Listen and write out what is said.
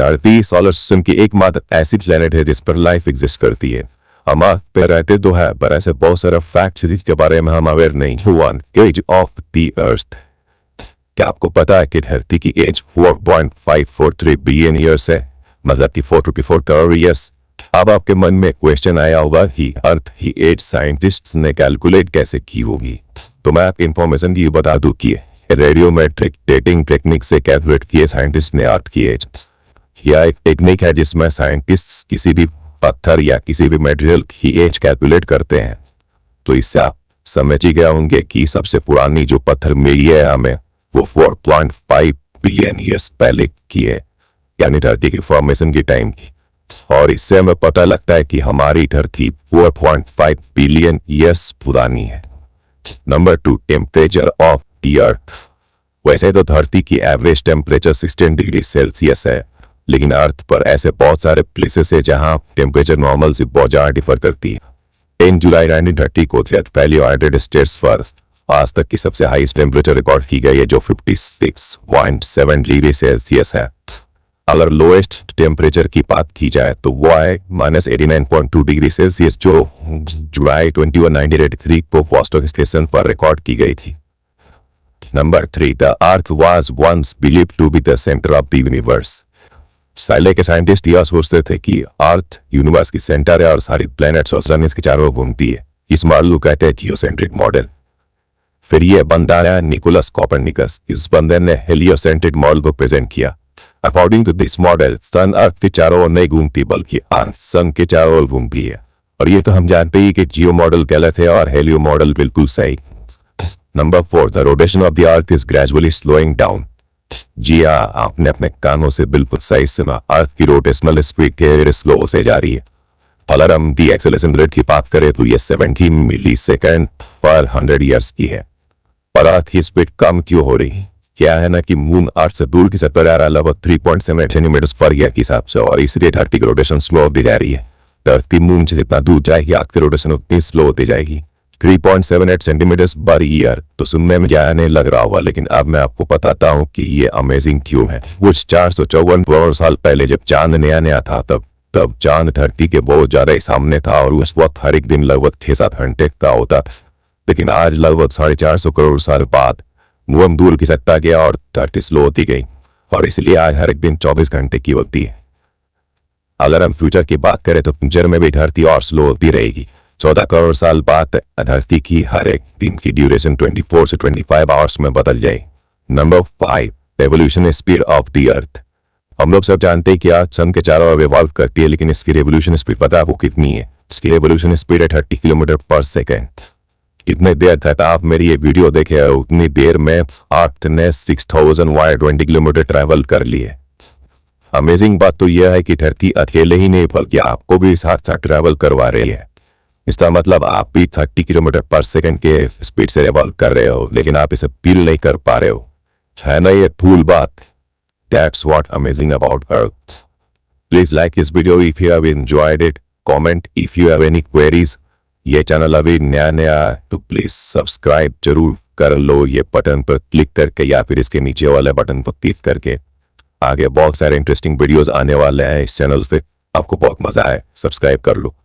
धरती solar system की एकमात्र ऐसी प्लेनेट है जिस पर लाइफ एग्जिस्ट करती है। हम अर्थ पे रहते तो है, पर ऐसे बहुत सारे फैक्ट्स जिसके बारे में हम अवेयर नहीं। One age of the earth. क्या आपको पता है कि धरती की एज 4.543 बिलियन ईयर्स है, मतलब कि 4 करोड़ ईयर्स। अब आपके मन में क्वेश्चन आया होगा कि अर्थ की एज साइंटिस्ट्स ने कैलकुलेट कैसे की होगी। तो मैं आपकी इंफॉर्मेशन ये बता दूं कि रेडियोमेट्रिक डेटिंग टेक्निक से कैलकुलेट किए साइंटिस्ट ने अर्थ की एज। यह एक टेक्निक है जिसमें साइंटिस्ट किसी भी पत्थर या किसी भी मटेरियल की एज कैलकुलेट करते हैं। तो इससे आप समझ ही गए होंगे कि सबसे पुरानी जो पत्थर मिली है हमें वो 4.5 बिलियन ईयर्स पहले की है, यानी धरती की फॉर्मेशन की टाइम की। और इससे हमें पता लगता है कि हमारी धरती 4.5 बिलियन ईयर्स पुरानी है। नंबर 2 टेम्परेचर ऑफ द अर्थ। वैसे तो धरती की एवरेज टेम्परेचर 16 डिग्री सेल्सियस है, लेकिन अर्थ पर ऐसे बहुत सारे प्लेसेस है जहां टेम्परेचर नॉर्मल से बहुत ज्यादा डिफर करती है। 10 जुलाई 1930 को पहली यूनाइटेड स्टेट्स पर आज तक की सबसे हाईएस्ट टेम्परेचर रिकॉर्ड की गई है जो 56.7 डिग्री सेल्सियस है। अगर लोएस्ट टेम्परेचर की बात की जाए तो वो है -89.2 डिग्री सेल्सियस जो जुलाई 21, 1983 को वॉस्टॉक स्टेशन पर रिकॉर्ड की गई थी। Number 3 the earth was once believed to be the centre of the universe. पहले के साइंटिस्ट यह सोचते थे कि अर्थ यूनिवर्स की सेंटर है और सारी प्लैनेट्स और सन इसके चारों ओर घूमती है। इस मॉडल को कहते हैं जियोसेंट्रिक मॉडल। फिर यह बंदा है निकोलस कोपरनिकस। इस बंदे ने हेलियोसेंट्रिक मॉडल को प्रेजेंट किया। अकॉर्डिंग टू दिस मॉडल सन अर्थ के चारों ओर नहीं घूमती बल्कि अर्थ सन के चारों ओर घूमती है। और ये तो हम जानते ही कि जियो मॉडल गलत है और हेलियो मॉडल बिल्कुल सही। Number 4 the rotation of the earth is gradually slowing down. जी हाँ, आपने अपने कानों से बिल्कुल सही सुना। अर्थ की रोटेशनल स्पीड धीरे स्लो होते जा रही है। अगर हम दी एक्सेलरेशन रेट की बात करें तो ये 70 मिलीसेकंड पर 100 ईयर्स की है। पर अर्थ की स्पीड कम क्यों हो रही है? क्या है ना कि मून अर्थ से दूर की सतह पर लगभग 3.7 सेंटीमीटर पर ईयर के हिसाब से, और इसलिए धरती की रोटेशन स्लो होती जा रही है। धरती मून से जितना दूर जाएगी अर्थ की रोटेशन उतनी स्लो होती जाएगी। 3.78 सेंटीमीटर पर ईयर तो सुनने में ज्यादा नहीं लग रहा होगा, लेकिन अब मैं आपको बताता हूँ कि ये अमेजिंग क्यों है। कुछ 454 करोड़ साल पहले जब चांद नया तथा तब चांद धरती के बहुत ज्यादा ही सामने था और उस वक्त हर एक दिन लगभग 6-7 घंटे का होता था। लेकिन आज लगभग 450 करोड़ साल बाद मून दूर की सत्ता गया और धरती स्लो होती गई, और इसलिए आज हर एक दिन 24 घंटे की होती है। अगर हम फ्यूचर की बात करें तो फ्यूचर में भी धरती और स्लो होती रहेगी। 14 करोड़ साल बाद धरती की हर एक दिन की ड्यूरेशन 24 से 25 आवर्स में बदल जाए। Number 5 revolution speed of the अर्थ। हम लोग सब जानते हैं कि अर्थ सन के चारों ओर रिवॉल्व करती है, लेकिन इसकी रेवोल्यूशन स्पीड पता है आपको कितनी है? इसकी रेवोल्यूशन स्पीड है 30 किलोमीटर पर सेकेंड। कितने देर तक आप मेरी ये वीडियो देखे उतनी देर में अर्थ ने 6020 किलोमीटर ट्रैवल कर लिए। अमेजिंग बात तो यह है कि धरती अकेले ही नहीं बल्कि आपको भी साथ साथ ट्रैवल करवा रही है। इसका मतलब आप भी 30 किलोमीटर पर सेकंड के स्पीड से रिवॉल्व कर रहे हो, लेकिन आप इसे फील नहीं कर पा रहे हो। है ना ये फूल बात? That's what amazing about Earth. Please like this video if you have enjoyed it. Comment if you have any queries. ये चैनल अभी नया है तो प्लीज सब्सक्राइब जरूर कर लो ये बटन पर क्लिक करके या फिर इसके नीचे वाले बटन पर क्लिक करके। आगे बहुत सारे इंटरेस्टिंग वीडियोस आने वाले हैं इस चैनल पे, आपको बहुत मजा आए, सब्सक्राइब कर लो।